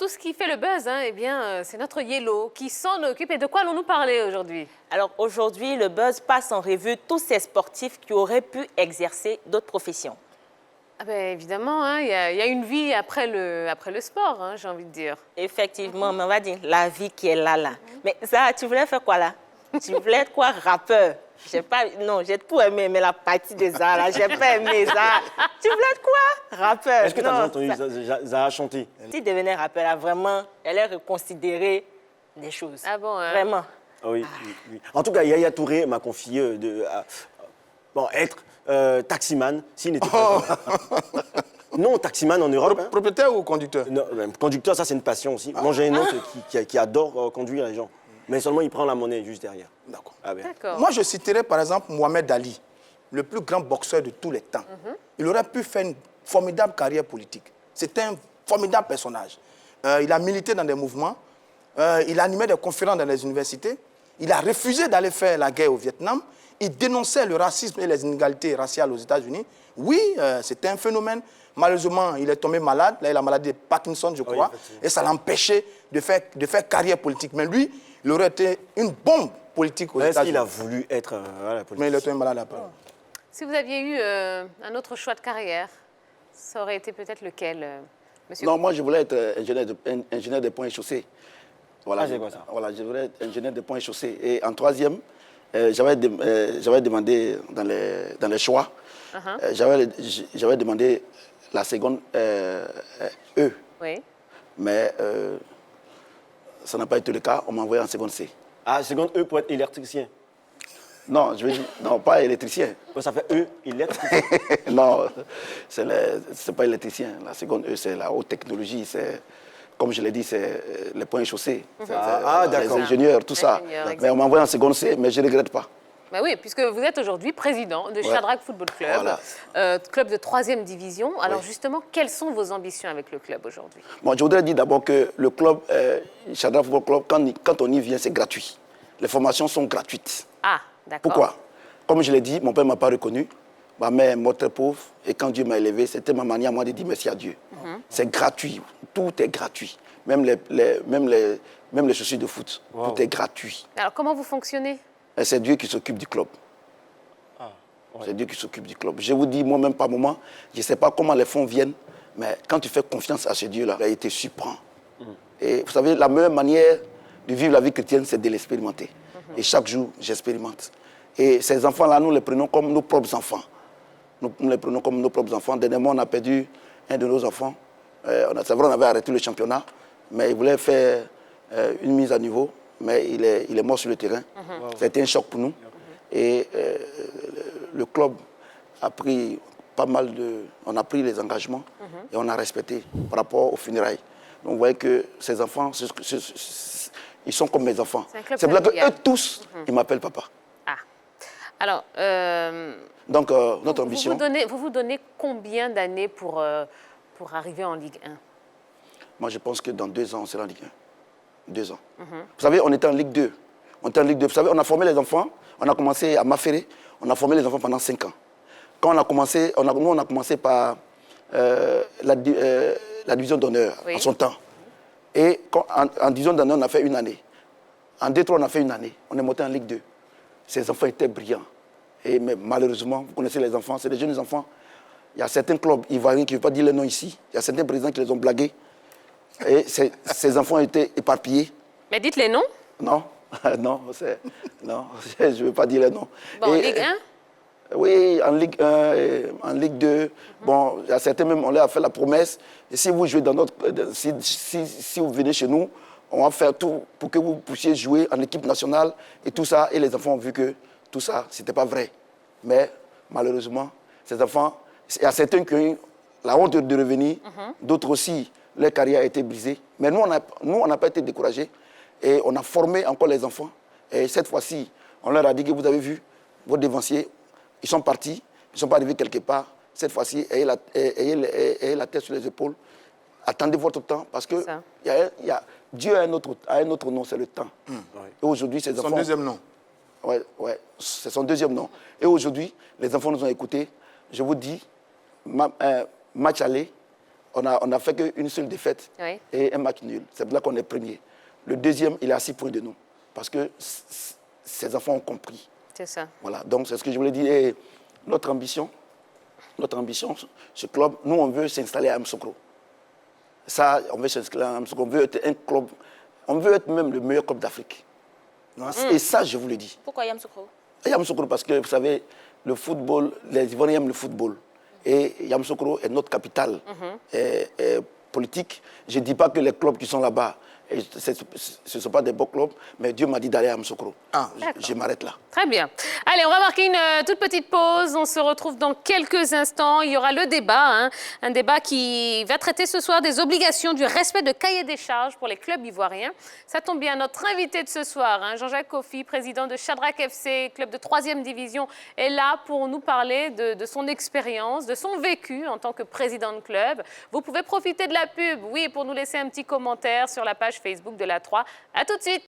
tout ce qui fait le buzz, hein, eh bien, c'est notre Yellow qui s'en occupe. Et de quoi allons-nous parler aujourd'hui? Alors aujourd'hui, le buzz passe en revue tous ces sportifs qui auraient pu exercer d'autres professions. Ah ben, évidemment, hein, il y a une vie après le sport, hein, j'ai envie de dire. Effectivement, mais on va dire la vie qui est là. Mais ça, tu voulais faire quoi là? Tu voulais être quoi, rappeur? Non, j'ai tout aimé, mais la partie des arts, là, j'ai pas aimé ça. Tu voulais être quoi? Rappeur? Est-ce que tu as déjà entendu Zahra chanter? Si tu devenais rappeur, là, vraiment, elle est reconsidérer des choses. Ah bon, hein? Vraiment. Ah oui, oui. En tout cas, Yaya Touré m'a confié être taximan s'il n'était pas... Non, taximan en Europe. Hein. Propriétaire ou conducteur? Non, conducteur, ça c'est une passion aussi. Moi j'ai un autre qui adore conduire les gens. Mais seulement il prend la monnaie juste derrière. D'accord. Ah ben. D'accord. Moi, je citerai par exemple Mohamed Ali, le plus grand boxeur de tous les temps. Il aurait pu faire une formidable carrière politique. C'était un formidable personnage. Il a milité dans des mouvements, il animait des conférences dans les universités, il a refusé d'aller faire la guerre au Vietnam, il dénonçait le racisme et les inégalités raciales aux États-Unis. Oui, c'était un phénomène. Malheureusement, il est tombé malade. Là, il a la maladie de Parkinson, je crois. Oui, et ça l'empêchait de faire carrière politique. Mais lui, il aurait été une bombe politique aux États-Unis. Est-ce qu'il a voulu être politique? Mais il est tombé malade après. Si vous aviez eu un autre choix de carrière, ça aurait été peut-être lequel, monsieur? Non, moi, je voulais être ingénieur des ponts et chaussées. Voilà, c'est quoi ça? Voilà, je voulais être ingénieur des ponts et chaussées. Et en troisième, j'avais demandé dans les choix, j'avais demandé la seconde E. Oui. Mais ça n'a pas été le cas. On m'a envoyé en seconde C. Ah, seconde E pour être électricien. Non, je veux dire, non, pas électricien. Ça fait E, électricien. Non, c'est pas électricien. La seconde E, c'est la haute technologie. C'est, comme je l'ai dit, c'est les ponts et chaussées. D'accord. Les ingénieurs, tout ça. Mais on m'a envoyé en seconde C, mais je ne regrette pas. Bah oui, puisque vous êtes aujourd'hui président de Shadrach Football Club, Voilà. club de 3e division. Alors justement, quelles sont vos ambitions avec le club aujourd'hui? Bon, je voudrais dire d'abord que le club, Shadrach Football Club, quand on y vient, c'est gratuit. Les formations sont gratuites. Ah, d'accord. Pourquoi? Comme je l'ai dit, mon père ne m'a pas reconnu. Ma mère est morte très pauvre. Et quand Dieu m'a élevé, c'était ma manière, moi, de dire merci à Dieu. C'est gratuit. Tout est gratuit. Même les chaussures de foot. Wow. Tout est gratuit. Alors, comment vous fonctionnez? Et c'est Dieu qui s'occupe du club. C'est Dieu qui s'occupe du club. Je vous dis, moi-même, par moment, je ne sais pas comment les fonds viennent, mais quand tu fais confiance à ce Dieu-là, il te surprend. Et vous savez, la meilleure manière de vivre la vie chrétienne, c'est de l'expérimenter. Et chaque jour, j'expérimente. Et ces enfants-là, nous les prenons comme nos propres enfants. Nous les prenons comme nos propres enfants. Dernièrement, on a perdu un de nos enfants. C'est vrai, on avait arrêté le championnat, mais il voulait faire une mise à niveau. Mais il est mort sur le terrain. Ça a été un choc pour nous. Et le club a pris pas mal de... On a pris les engagements et on a respecté par rapport aux funérailles. Donc vous voyez que ces enfants, ils sont comme mes enfants. C'est vrai qu'eux tous, ils m'appellent papa. Ah. Alors, donc notre ambition... Vous vous donnez combien d'années pour arriver en Ligue 1? Moi, je pense que dans 2 ans, on sera en Ligue 1. 2 ans. Vous savez, on était en Ligue 2. On était en Ligue 2. Vous savez, on a formé les enfants. On a commencé à Maféré. On a formé les enfants pendant 5 ans. Quand on a commencé, nous, on a commencé par la division d'honneur en son temps. Et en division d'honneur, on a fait 1 année. En D3, on a fait 1 année. On est monté en Ligue 2. Ces enfants étaient brillants. Mais malheureusement, vous connaissez les enfants, c'est des jeunes enfants. Il y a certains clubs ivoiriens qui ne veulent pas dire les noms ici. Il y a certains présidents qui les ont blagués. Et ces enfants étaient éparpillés. Mais dites les noms. Non, non, je ne veux pas dire les noms. Bon, en Ligue 1? Oui, en Ligue 1, en Ligue 2. Bon, il y a certains même, on leur a fait la promesse. Et si vous jouez dans notre... Si vous venez chez nous, on va faire tout pour que vous puissiez jouer en équipe nationale et tout ça. Et les enfants ont vu que tout ça, ce n'était pas vrai. Mais malheureusement, ces enfants, il y a certains qui ont eu la honte de revenir, d'autres aussi. Leur carrière a été brisée. Mais nous, on n'a pas été découragés. Et on a formé encore les enfants. Et cette fois-ci, on leur a dit que vous avez vu, vos dévanciers, ils sont partis, ils ne sont pas arrivés quelque part. Cette fois-ci, ayez la tête sur les épaules. Attendez votre temps parce que Dieu a un autre nom, c'est le temps. Et aujourd'hui, ces enfants... Son deuxième nom. Oui, c'est son deuxième nom. Et aujourd'hui, les enfants nous ont écoutés. Je vous dis, match aller, On a fait qu'une seule défaite Oui. et un match nul. C'est pour là qu'on est premier. Le deuxième, il est à 6 points de nous. Parce que ces enfants ont compris. C'est ça. Voilà, donc c'est ce que je voulais dire. Et notre ambition, ce club, nous, on veut s'installer à Amsokro. Ça, on veut s'installer à Amsokro. On veut être un club, on veut être même le meilleur club d'Afrique. Et ça, je vous le dis. Pourquoi Yamoussoukro? Yamoussoukro, parce que vous savez, le football, les Ivoiriens aiment le football. Et Yamoussoukro est notre capitale politique. Je ne dis pas que les clubs qui sont là-bas, ce ne sont pas des beaux clubs, mais Dieu m'a dit d'aller à Yamoussoukro. Je m'arrête là. Très bien. Allez, on va marquer une toute petite pause. On se retrouve dans quelques instants. Il y aura le débat, un débat qui va traiter ce soir des obligations du respect de cahier des charges pour les clubs ivoiriens. Ça tombe bien, notre invité de ce soir, Jean-Jacques Kofi, président de Shadrack FC, club de 3e division, est là pour nous parler de son expérience, de son vécu en tant que président de club. Vous pouvez profiter de la pub, oui, pour nous laisser un petit commentaire sur la page Facebook de la 3. À tout de suite.